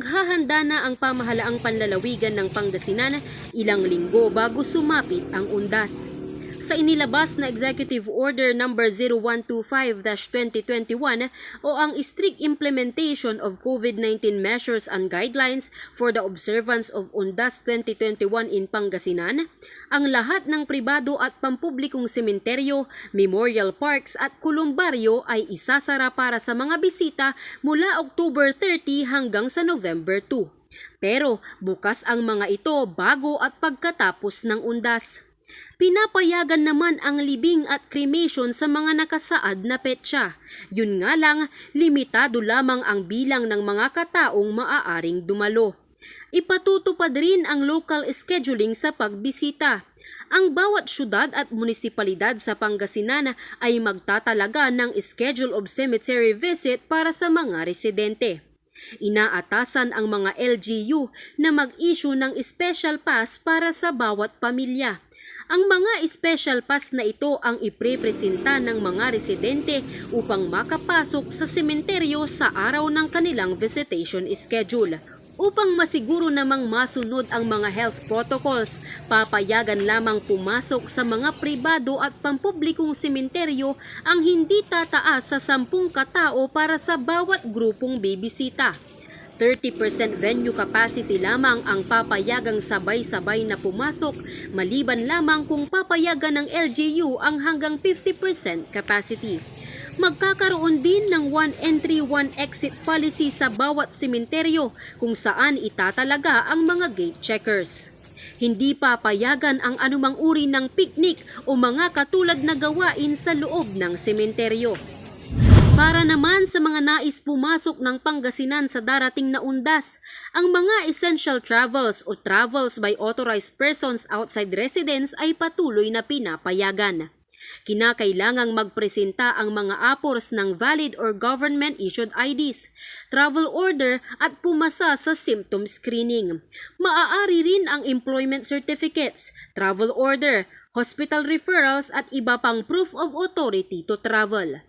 Naghahanda na ang pamahalaang panlalawigan ng Pangasinan ilang linggo bago sumapit ang undas. Sa inilabas na Executive Order No. 0125-2021 o ang strict implementation of COVID-19 measures and guidelines for the observance of Undas 2021 in Pangasinan, ang lahat ng pribado at pampublikong sementeryo, memorial parks at kolumbaryo ay isasara para sa mga bisita mula October 30 hanggang sa November 2. Pero bukas ang mga ito bago at pagkatapos ng undas. Pinapayagan naman ang libing at cremation sa mga nakasaad na petsa. Yun nga lang, limitado lamang ang bilang ng mga kataong maaaring dumalo. Ipatutupad rin ang local scheduling sa pagbisita. Ang bawat syudad at munisipalidad sa Pangasinan ay magtatalaga ng schedule of cemetery visit para sa mga residente. Inaatasan ang mga LGU na mag-issue ng special pass para sa bawat pamilya. Ang mga special pass na ito ang iprepresenta ng mga residente upang makapasok sa sementeryo sa araw ng kanilang visitation schedule. Upang masiguro namang masunod ang mga health protocols, papayagan lamang pumasok sa mga pribado at pampublikong sementeryo ang hindi tataas sa 10 katao para sa bawat grupong bibisita. 30% venue capacity lamang ang papayagang sabay-sabay na pumasok, maliban lamang kung papayagan ng LGU ang hanggang 50% capacity. Magkakaroon din ng one entry, one exit policy sa bawat sementeryo kung saan itatalaga ang mga gate checkers. Hindi papayagan ang anumang uri ng picnic o mga katulad na gawain sa loob ng sementeryo. Para naman sa mga nais pumasok ng Pangasinan sa darating na undas, ang mga essential travels o travels by authorized persons outside residence ay patuloy na pinapayagan. Kinakailangang magpresenta ang mga apors ng valid or government-issued IDs, travel order at pumasa sa symptom screening. Maaari rin ang employment certificates, travel order, hospital referrals at iba pang proof of authority to travel.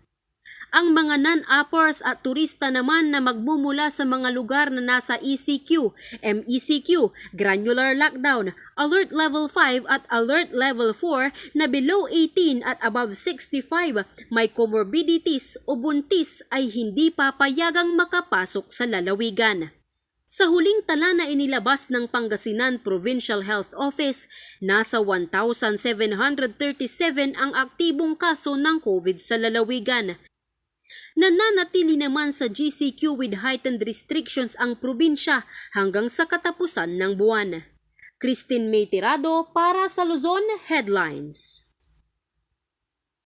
Ang mga non-appers at turista naman na magmumula sa mga lugar na nasa ECQ, MECQ, granular lockdown, alert level 5 at alert level 4 na below 18 at above 65 may comorbidities o buntis ay hindi papayagang makapasok sa lalawigan. Sa huling tala na inilabas ng Pangasinan Provincial Health Office, nasa 1,737 ang aktibong kaso ng COVID sa lalawigan. Nananatili naman sa GCQ with heightened restrictions ang probinsya hanggang sa katapusan ng buwan. Christine May Tirado para sa Luzon Headlines.